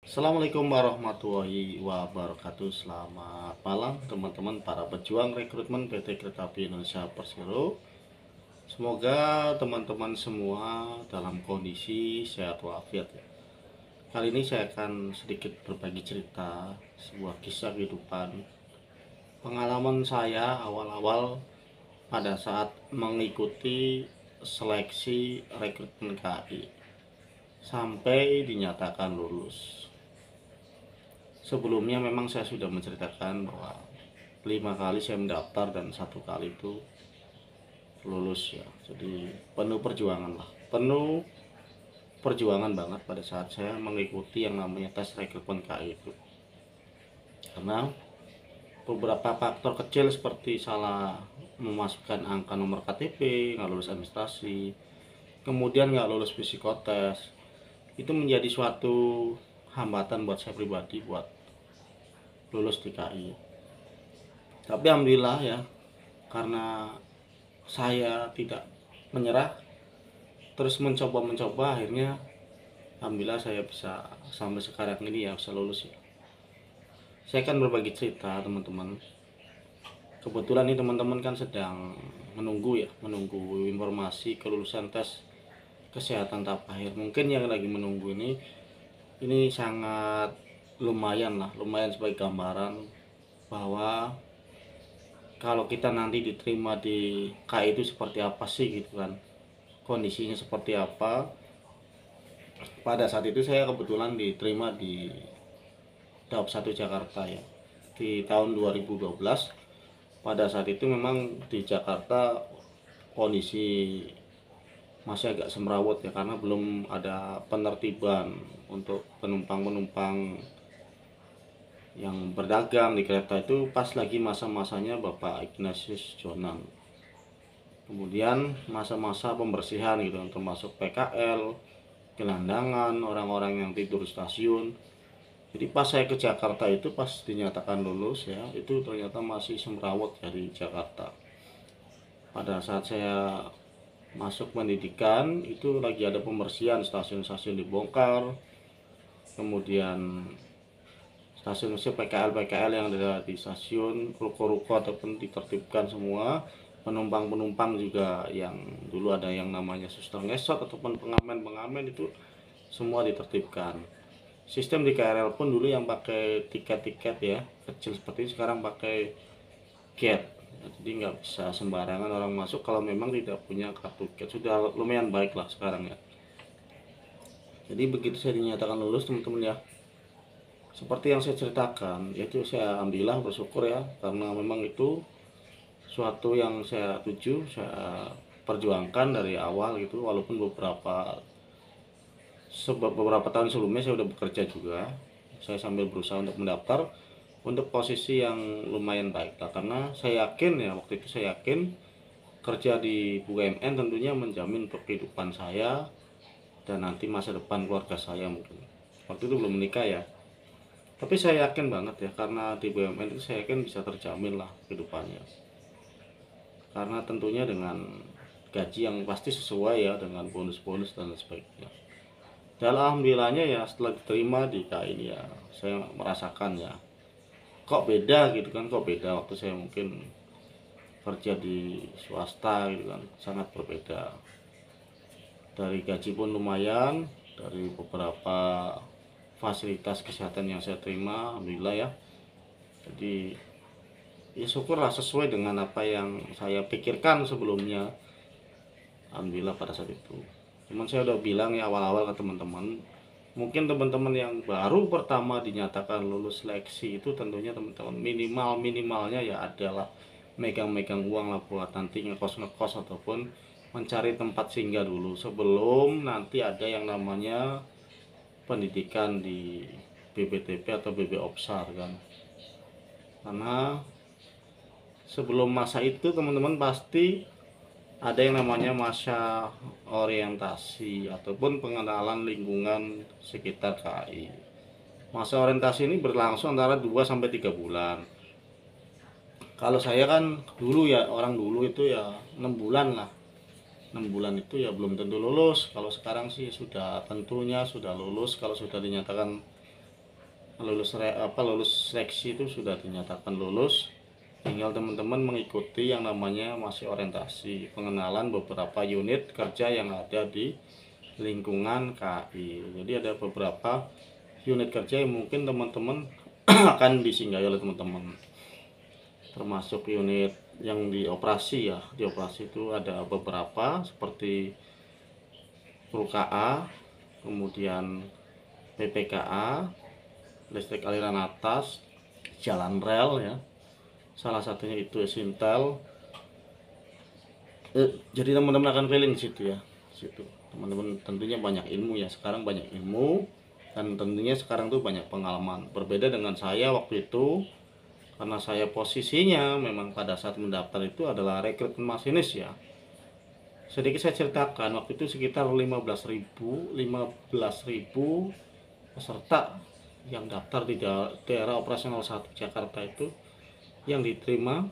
Assalamualaikum warahmatullahi wabarakatuh. Selamat malam teman-teman para pejuang rekrutmen PT Kereta Api Indonesia Persero. Semoga teman-teman semua dalam kondisi sehat walafiat ya. Kali ini saya akan sedikit berbagi cerita sebuah kisah kehidupan pengalaman saya awal-awal pada saat mengikuti seleksi rekrutmen KAI sampai dinyatakan lulus. Sebelumnya memang saya sudah menceritakan bahwa 5 kali saya mendaftar dan 1 kali itu lulus ya. Jadi penuh perjuangan lah, penuh perjuangan banget pada saat saya mengikuti yang namanya tes rekrutmen KAI itu. Karena beberapa faktor kecil seperti salah memasukkan angka nomor KTP, nggak lulus administrasi, kemudian nggak lulus psikotes, itu menjadi suatu hambatan buat saya pribadi buat lulus di KAI. Tapi alhamdulillah ya, karena saya tidak menyerah, terus mencoba akhirnya alhamdulillah saya bisa sampai sekarang ini ya bisa lulus ya. Saya akan berbagi cerita teman-teman. Kebetulan nih teman-teman kan sedang menunggu informasi kelulusan tes kesehatan tahap akhir. Mungkin yang lagi menunggu ini sangat lumayan sebagai gambaran bahwa kalau kita nanti diterima di KAI itu seperti apa sih gitu kan, kondisinya seperti apa. Pada saat itu saya kebetulan diterima di Daup 1 Jakarta ya di tahun 2012. Pada saat itu memang di Jakarta kondisi masih agak semrawut ya, karena belum ada penertiban untuk penumpang-penumpang yang berdagang di kereta itu pas lagi masa-masanya Bapak Ignatius Jonan. Kemudian masa-masa pembersihan gitu, termasuk PKL, gelandangan, orang-orang yang tidur stasiun. Jadi pas saya ke Jakarta itu pas dinyatakan lulus ya, itu ternyata masih semrawut dari Jakarta. Pada saat saya masuk pendidikan itu lagi ada pembersihan, stasiun-stasiun dibongkar, kemudian stasiun PKL yang ada di stasiun, ruko-ruko ataupun ditertibkan semua. Penumpang-penumpang juga yang dulu ada yang namanya suster ngesot ataupun pengamen itu semua ditertibkan. Sistem di KRL pun dulu yang pakai tiket-tiket ya kecil seperti ini sekarang pakai gate. Jadi nggak bisa sembarangan orang masuk kalau memang tidak punya kartu gate. Sudah lumayan baik lah sekarang ya. Jadi begitu saya dinyatakan lulus teman-teman ya, seperti yang saya ceritakan, yaitu saya alhamdulillah bersyukur ya, karena memang itu suatu yang saya tuju, saya perjuangkan dari awal gitu. Walaupun beberapa tahun sebelumnya saya udah bekerja juga, saya sambil berusaha untuk mendaftar untuk posisi yang lumayan baik lah, karena saya yakin ya, waktu itu saya yakin kerja di BUMN tentunya menjamin untuk kehidupan saya dan nanti masa depan keluarga saya. Mungkin waktu itu belum menikah ya, tapi saya yakin banget ya, karena di BUMN itu saya yakin bisa terjamin lah kehidupannya, karena tentunya dengan gaji yang pasti sesuai ya, dengan bonus-bonus dan sebagainya. Dan alhamdulillahnya ya, setelah diterima di KAI ini ya, saya merasakan ya, kok beda gitu kan, kok beda waktu saya mungkin kerja di swasta gitu kan, sangat berbeda. Dari gaji pun lumayan, dari beberapa fasilitas kesehatan yang saya terima alhamdulillah ya. Jadi ya syukurlah sesuai dengan apa yang saya pikirkan sebelumnya, alhamdulillah pada saat itu. Cuman saya udah bilang ya awal-awal ke teman-teman, mungkin teman-teman yang baru pertama dinyatakan lulus seleksi itu tentunya teman-teman minimalnya ya adalah megang-megang uang lah buat nanti ngekos ataupun mencari tempat singgah dulu sebelum nanti ada yang namanya pendidikan di BPTP atau BB Opsar kan. Karena sebelum masa itu teman-teman pasti ada yang namanya masa orientasi ataupun pengenalan lingkungan sekitar KAI. Masa orientasi ini berlangsung antara 2 sampai 3 bulan. Kalau saya kan dulu ya, orang dulu itu ya 6 bulan lah. 6 bulan itu ya belum tentu lulus. Kalau sekarang sih sudah tentunya sudah lulus kalau sudah dinyatakan lulus seleksi itu sudah dinyatakan lulus, tinggal teman-teman mengikuti yang namanya masih orientasi, pengenalan beberapa unit kerja yang ada di lingkungan KAI. Jadi ada beberapa unit kerja yang mungkin teman-teman akan disinggahi oleh teman-teman, termasuk unit yang di operasi ya. Di operasi itu ada beberapa seperti PRUKA, kemudian PPKA, listrik aliran atas, jalan rel ya. Salah satunya itu Sintel. Jadi teman-teman akan keliling di situ ya. Situ teman-teman tentunya banyak ilmu ya. Sekarang banyak ilmu dan tentunya sekarang tuh banyak pengalaman. Berbeda dengan saya waktu itu, karena saya posisinya memang pada saat mendaftar itu adalah rekrutmen masinis ya. Sedikit saya ceritakan, waktu itu sekitar 15.000 peserta yang daftar di daerah operasional 1 Jakarta itu yang diterima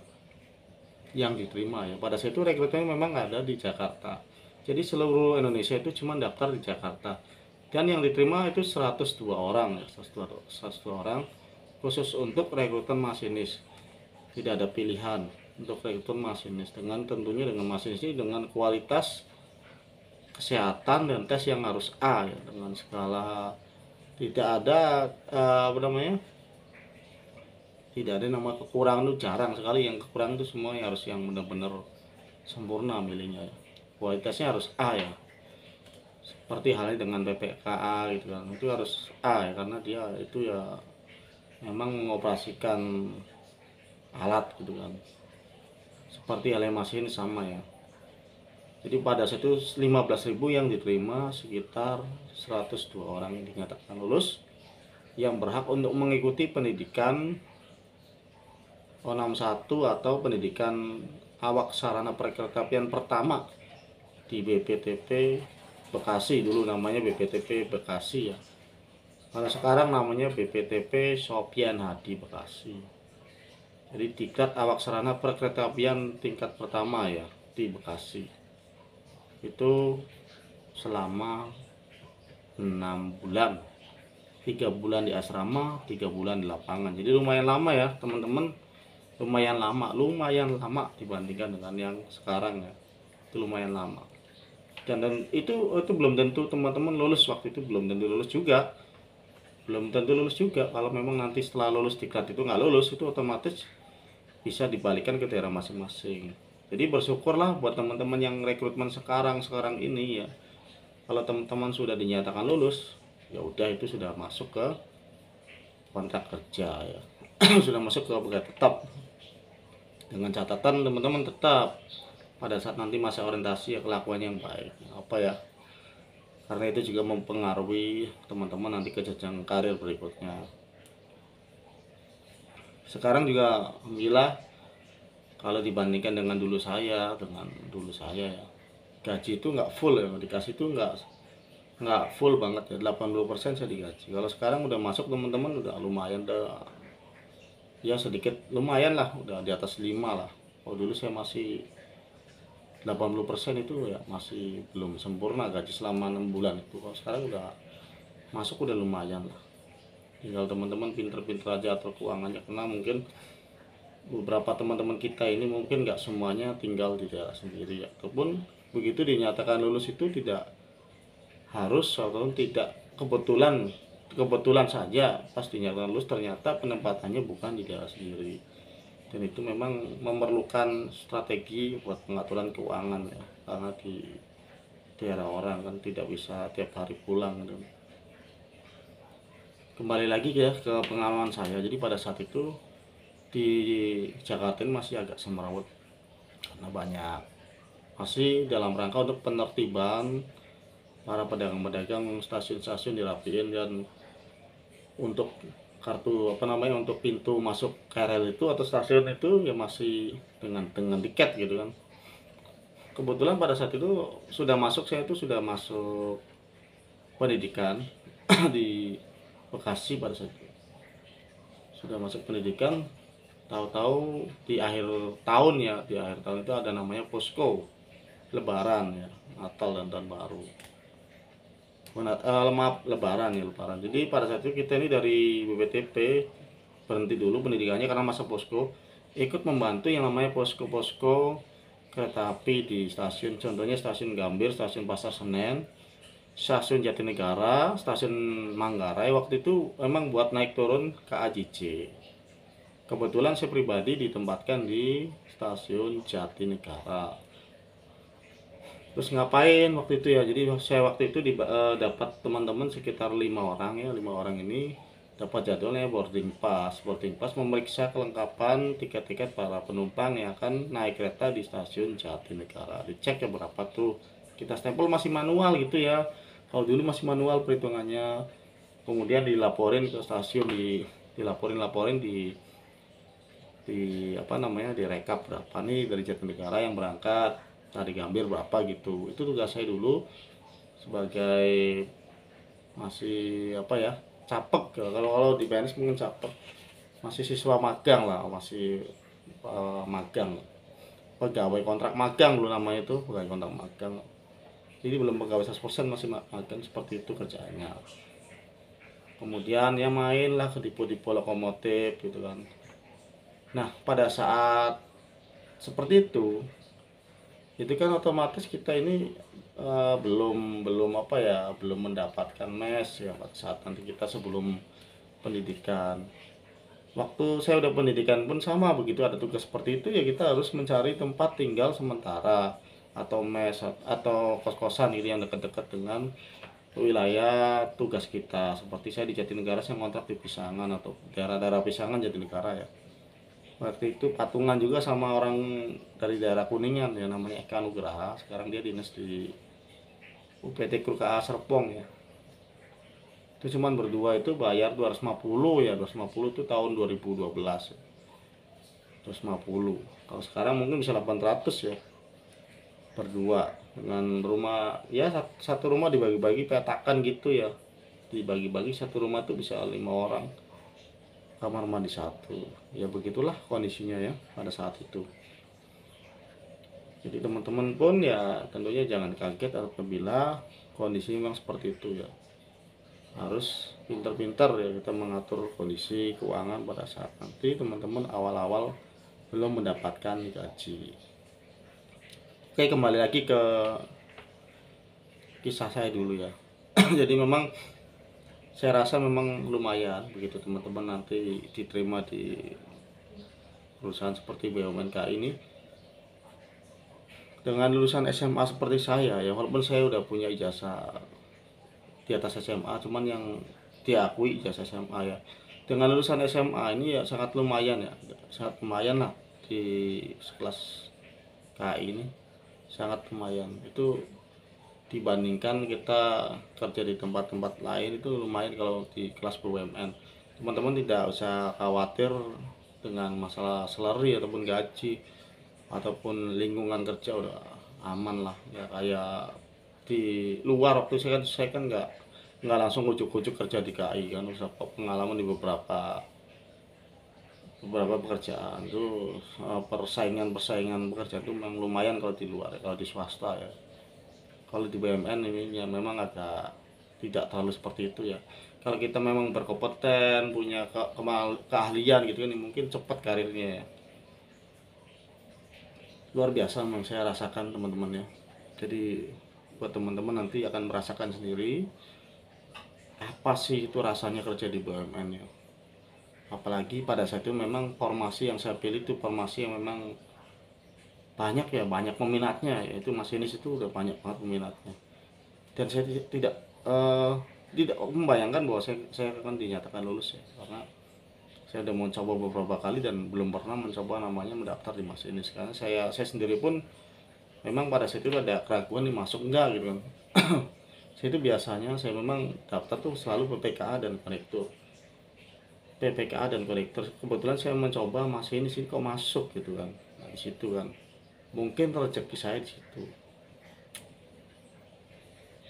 ya. Pada saat itu rekrutmennya memang ada di Jakarta. Jadi seluruh Indonesia itu cuma daftar di Jakarta. Dan yang diterima itu 102 orang ya, 102 orang khusus untuk rekrutmen masinis. Tidak ada pilihan untuk rekrutmen masinis, dengan tentunya dengan masinis ini dengan kualitas kesehatan dan tes yang harus A ya, dengan skala tidak ada tidak ada nama kekurangan, itu jarang sekali yang kekurangan, itu semua yang harus yang benar-benar sempurna milihnya ya. Kualitasnya harus A ya, seperti halnya dengan PPKA gitu kan, itu harus A ya, karena dia itu ya memang mengoperasikan alat gitu kan, seperti halnya masinis sama ya. Jadi pada saat itu 15.000 yang diterima, sekitar 102 orang yang dinyatakan lulus yang berhak untuk mengikuti pendidikan O61 atau pendidikan awak sarana perkeretaapian pertama di BPTP Bekasi. Dulu namanya BPTP Bekasi ya, karena sekarang namanya BPTP Sopyan Hadi Bekasi. Jadi tingkat awak sarana perkeretaapian tingkat pertama ya di Bekasi. Itu selama 6 bulan, 3 bulan di asrama, 3 bulan di lapangan. Jadi lumayan lama ya teman-teman, lumayan lama dibandingkan dengan yang sekarang ya. Itu lumayan lama. Dan itu belum tentu teman-teman lulus, waktu itu belum tentu lulus juga. Kalau memang nanti setelah lulus diklat itu nggak lulus, itu otomatis bisa dibalikan ke daerah masing-masing. Jadi bersyukurlah buat teman-teman yang rekrutmen sekarang ini ya. Kalau teman-teman sudah dinyatakan lulus, ya udah itu sudah masuk ke kontrak kerja ya. Sudah masuk ke pegawai tetap. Dengan catatan teman-teman tetap pada saat nanti masa orientasi ya kelakuan yang baik. Apa ya? Karena itu juga mempengaruhi teman-teman nanti ke jenjang karir berikutnya. Sekarang juga alhamdulillah kalau dibandingkan dengan dulu saya ya, gaji itu nggak full ya, dikasih itu nggak full banget ya, 80% saya digaji. Kalau sekarang udah masuk teman-teman udah lumayan, udah ya sedikit lumayan lah, udah di atas 5 lah. Kalau dulu saya masih 80% itu ya masih belum sempurna gaji selama 6 bulan itu. Kalau sekarang udah masuk udah lumayan lah. Tinggal teman-teman pinter-pinter aja atur keuangannya, karena mungkin beberapa teman-teman kita ini mungkin nggak semuanya tinggal di daerah sendiri ya. Ataupun begitu dinyatakan lulus itu tidak harus atau tidak kebetulan saja pas dinyatakan lulus ternyata penempatannya bukan di daerah sendiri, dan itu memang memerlukan strategi buat pengaturan keuangan ya, karena di daerah orang kan tidak bisa tiap hari pulang gitu. Kembali lagi ya ke pengalaman saya. Jadi pada saat itu di Jakarta ini masih agak semrawut karena banyak, masih dalam rangka untuk penertiban para pedagang-pedagang, stasiun-stasiun dirapiin, dan untuk kartu untuk pintu masuk KRL itu atau stasiun itu ya masih dengan tiket gitu kan. Kebetulan pada saat itu saya itu sudah masuk pendidikan di Bekasi. Pada saat itu sudah masuk pendidikan, tahu-tahu di akhir tahun itu ada namanya posko lebaran ya, Natal dan tahun baru. maaf, lebaran ya, lebaran. Jadi pada saat itu kita ini dari BPTP berhenti dulu pendidikannya karena masa posko, ikut membantu yang namanya posko-posko kereta api di stasiun, contohnya stasiun Gambir, stasiun Pasar Senen, stasiun Jatinegara, stasiun Manggarai. Waktu itu memang buat naik turun KAJJ. Kebetulan saya pribadi ditempatkan di stasiun Jatinegara. Terus ngapain waktu itu ya? Jadi saya waktu itu dapat teman-teman sekitar 5 orang ya, 5 orang ini dapat jadwalnya boarding pass. Boarding pass memeriksa kelengkapan tiket-tiket para penumpang yang akan naik kereta di stasiun Jatinegara. Dicek ya berapa tuh. Kita stempel masih manual gitu ya. Kalau dulu masih manual perhitungannya. Kemudian dilaporin ke stasiun, dilaporin di apa namanya, direkap berapa nih dari Jatinegara yang berangkat, dari Gambir berapa gitu. Itu tugas saya dulu sebagai masih apa ya, capek ya. Kalau di PNS mungkin capek, masih siswa magang lah, masih magang, pegawai kontrak magang dulu namanya, itu pegawai kontrak magang. Jadi belum pegawai 100%, masih magang, seperti itu kerjaannya. Kemudian ya main lah ke depo-depo lokomotif gitu kan. Nah pada saat seperti itu kan otomatis kita ini belum apa ya, belum mendapatkan mes ya pada saat nanti kita sebelum pendidikan. Waktu saya udah pendidikan pun sama begitu, ada tugas seperti itu ya, kita harus mencari tempat tinggal sementara atau mes atau kos-kosan gitu yang dekat-dekat dengan wilayah tugas kita. Seperti saya di Jatinegara, saya ngontrak di Pisangan atau daerah-daerah Pisangan Jatinegara ya. Waktu itu patungan juga sama orang dari daerah Kuningan ya, namanya Eka Nugraha. Sekarang dia dinas di UPT KA Serpong ya. Itu cuman berdua itu bayar 250 ya, 250 itu tahun 2012 ya. 250. Kalau sekarang mungkin bisa 800 ya. Berdua dengan rumah ya, satu rumah dibagi-bagi petakan gitu ya. Dibagi-bagi satu rumah tuh bisa 5 orang. Kamar mandi satu. Ya begitulah kondisinya ya pada saat itu. Jadi teman-teman pun ya tentunya jangan kaget apabila kondisi memang seperti itu ya. Harus pintar-pintar ya kita mengatur kondisi keuangan pada saat nanti teman-teman awal-awal belum mendapatkan gaji. Oke, kembali lagi ke kisah saya dulu ya. Jadi memang saya rasa memang lumayan begitu teman-teman nanti diterima di perusahaan seperti BUMN ini dengan lulusan SMA seperti saya ya. Walaupun saya udah punya ijazah di atas SMA, cuman yang diakui ijazah SMA ya, dengan lulusan SMA ini ya sangat lumayan ya, sangat lumayan lah di sekelas KI ini, sangat lumayan. Itu dibandingkan kita kerja di tempat-tempat lain itu lumayan. Kalau di kelas BUMN teman-teman tidak usah khawatir dengan masalah salary ataupun gaji ataupun lingkungan kerja, udah aman lah ya. Kayak di luar, waktu saya kan nggak langsung ujuk-ujuk kerja di KI kan, udah pengalaman di beberapa pekerjaan tuh. Persaingan pekerjaan itu memang lumayan kalau di luar, kalau di swasta ya. Kalau di BUMN ini ya memang agak tidak terlalu seperti itu ya. Kalau kita memang berkompeten, punya keahlian gitu kan, mungkin cepat karirnya ya. Luar biasa memang saya rasakan teman-teman ya. Jadi buat teman-teman nanti akan merasakan sendiri apa sih itu rasanya kerja di BUMN ya. Apalagi pada saat itu memang formasi yang saya pilih itu formasi yang memang banyak ya, banyak peminatnya, yaitu masinis itu udah banyak banget peminatnya. Dan saya tidak membayangkan bahwa saya akan dinyatakan lulus ya, karena saya udah mencoba beberapa kali dan belum pernah mencoba namanya mendaftar di masinis. Karena saya sendiri pun memang pada saat itu ada keraguan nih masuk enggak gitu kan. Saya itu biasanya saya memang daftar tuh selalu PPKA dan konektor. PPKA dan konektor. Kebetulan saya mencoba masinis ini kok masuk gitu kan. Nah, di situ kan mungkin rezeki saya di situ.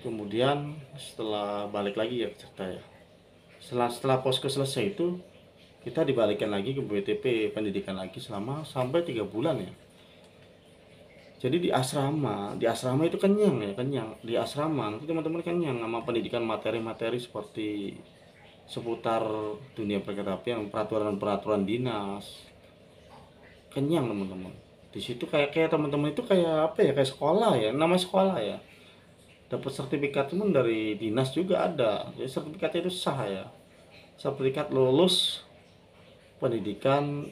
Kemudian setelah balik lagi ya cerita ya. Setelah posko selesai itu kita dibalikan lagi ke BTP pendidikan lagi selama sampai 3 bulan ya. Jadi di asrama itu kenyang ya, kenyang. Di asrama nanti teman-teman kenyang sama pendidikan materi-materi seperti seputar dunia perkeretaapian, peraturan-peraturan dinas. Kenyang teman-teman. Di situ kayak teman-teman itu kayak apa ya? Kayak sekolah ya, namanya sekolah ya. Dapat sertifikat teman dari dinas juga ada. Jadi sertifikatnya itu sah ya. Sertifikat lulus pendidikan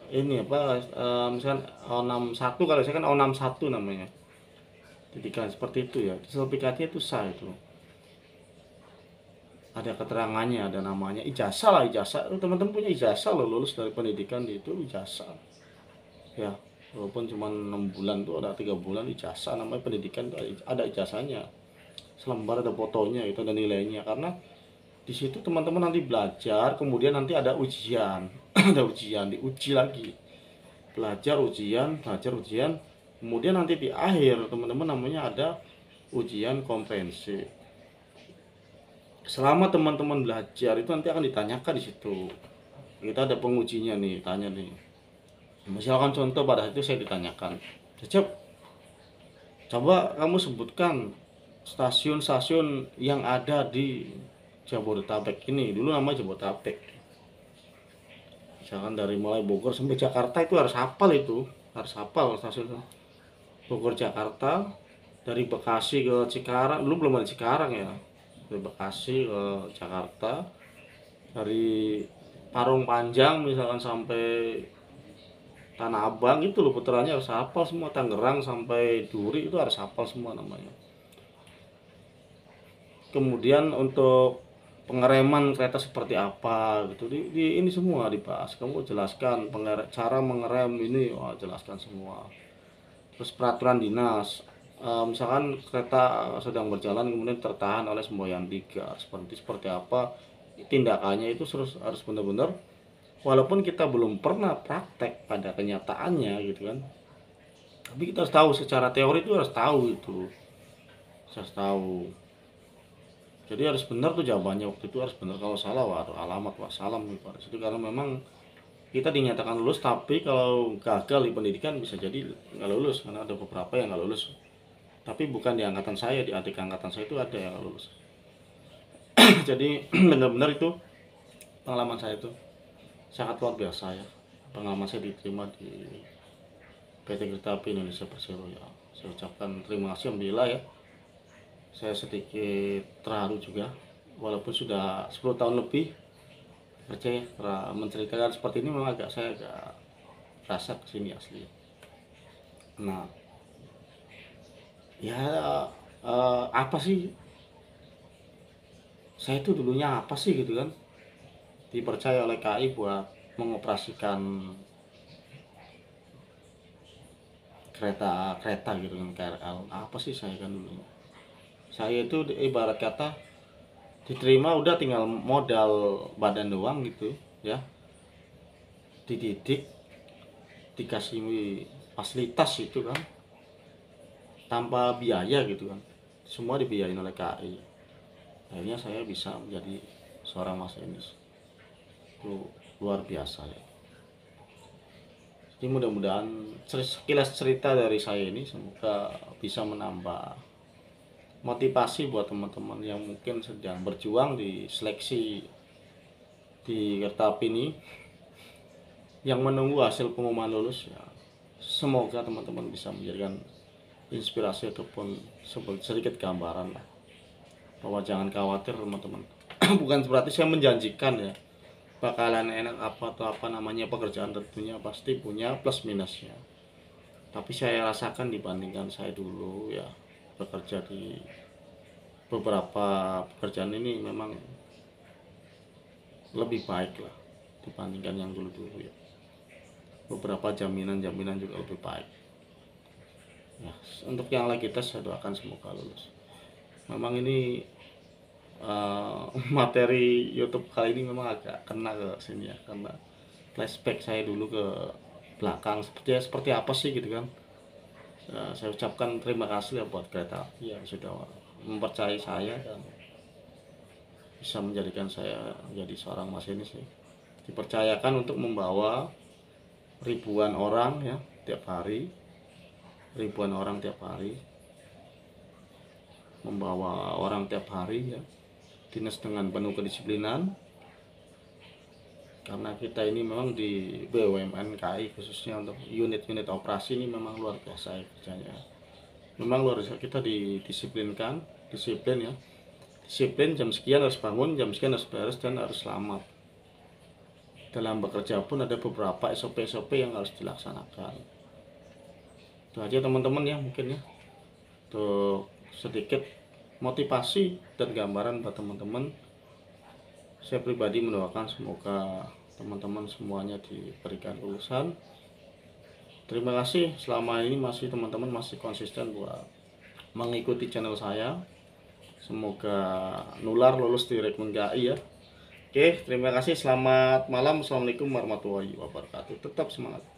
ini apa misalkan O61, kalau saya kan O61 namanya. Pendidikan seperti itu ya. Sertifikatnya itu sah itu. Ada keterangannya, ada namanya, ijazah lah, ijazah. Teman-teman punya ijazah loh, lulus dari pendidikan itu ijazah. Ya, walaupun cuma 6 bulan tuh ada 3 bulan ijazah, namanya pendidikan tuh ada ijazahnya. Selembar ada fotonya, itu ada nilainya, karena di situ teman-teman nanti belajar, kemudian nanti ada ujian. Ada ujian, diuji lagi. Belajar ujian, kemudian nanti di akhir teman-teman namanya ada ujian komprehensif. Selama teman-teman belajar itu nanti akan ditanyakan di situ. Kita ada pengujinya nih, tanya nih. Misalkan contoh pada itu saya ditanyakan, Cecep, coba kamu sebutkan stasiun-stasiun yang ada di Jabodetabek ini. Dulu namanya Jabodetabek. Misalkan dari mulai Bogor sampai Jakarta itu harus hafal itu. Harus hafal stasiun Bogor Jakarta, dari Bekasi ke Cikarang. Dulu belum ada Cikarang ya. Dari Bekasi ke Jakarta, dari Parung Panjang misalkan sampai Tanah Abang itu loh, puterannya harus hafal semua. Tangerang sampai Duri itu harus hafal semua namanya. Kemudian untuk pengereman kereta seperti apa gitu, ini semua dibahas. Kamu jelaskan cara mengerem ini, wah, jelaskan semua. Terus peraturan dinas, misalkan kereta sedang berjalan kemudian tertahan oleh semboyan 3, seperti apa tindakannya, itu harus benar-benar, walaupun kita belum pernah praktek pada kenyataannya gitu kan, tapi kita harus tahu secara teori, itu harus tahu itu, harus tahu. Jadi harus benar tuh jawabannya waktu itu, harus benar. Kalau salah, waduh, alamat wassalam gitu. Itu karena memang kita dinyatakan lulus, tapi kalau gagal di pendidikan bisa jadi nggak lulus, karena ada beberapa yang nggak lulus. Tapi bukan di angkatan saya, di adik angkatan saya itu ada yang nggak lulus. Jadi benar-benar itu pengalaman saya itu sangat luar biasa ya. Pengalaman saya diterima di PT Kereta Api Indonesia Persero ya. Saya ucapkan terima kasih alhamdulillah ya. Saya sedikit terharu juga, walaupun sudah 10 tahun lebih percaya, menceritakan seperti ini memang saya agak rasa kesini asli. Nah ya, apa sih saya itu dulunya, apa sih gitu kan, dipercaya oleh KAI buat mengoperasikan kereta gitu kan, KRL. Apa sih saya kan dulu, saya itu ibarat kata diterima udah tinggal modal badan doang gitu ya, dididik, dikasih fasilitas itu kan, tanpa biaya gitu kan, semua dibiayain oleh KAI. Akhirnya saya bisa menjadi seorang masinis. Itu luar biasa ya. Jadi mudah-mudahan sekilas cerita dari saya ini semoga bisa menambah motivasi buat teman-teman yang mungkin sedang berjuang di seleksi di kereta api ini, yang menunggu hasil pengumuman lulus ya. Semoga teman-teman bisa menjadikan inspirasi ataupun sedikit gambaran lah, bahwa jangan khawatir teman-teman. Bukan berarti saya menjanjikan ya bakalan enak atau apa namanya pekerjaan, tentunya pasti punya plus minusnya. Tapi saya rasakan dibandingkan saya dulu ya bekerja di beberapa pekerjaan ini, memang lebih baik lah dibandingkan yang dulu-dulu ya. Beberapa jaminan-jaminan juga lebih baik ya. Untuk yang lagi tes, saya doakan semoga lulus. Memang ini materi YouTube kali ini memang agak kena ke sini ya, karena flashback saya dulu ke belakang seperti apa sih gitu kan. Saya ucapkan terima kasih ya buat kereta api yang sudah mempercayai saya dan bisa menjadikan saya menjadi seorang masinis ya. Dipercayakan untuk membawa ribuan orang ya tiap hari, ribuan orang tiap hari, membawa orang tiap hari ya, dinas dengan penuh kedisiplinan. Karena kita ini memang di BUMN KAI, khususnya untuk unit-unit operasi ini memang luar biasa ya kerjanya. Memang luar biasa, kita didisiplinkan, disiplin ya. Disiplin jam sekian harus bangun, jam sekian harus beres dan harus selamat. Dalam bekerja pun ada beberapa SOP-SOP yang harus dilaksanakan. Itu aja teman-teman ya, mungkin ya, untuk sedikit motivasi dan gambaran buat teman-teman. Saya pribadi mendoakan semoga teman-teman semuanya diberikan lulusan. Terima kasih selama ini teman-teman masih konsisten buat mengikuti channel saya. Semoga nular lulus di Rekrutmen KAI ya. Oke, terima kasih. Selamat malam. Assalamualaikum warahmatullahi wabarakatuh. Tetap semangat.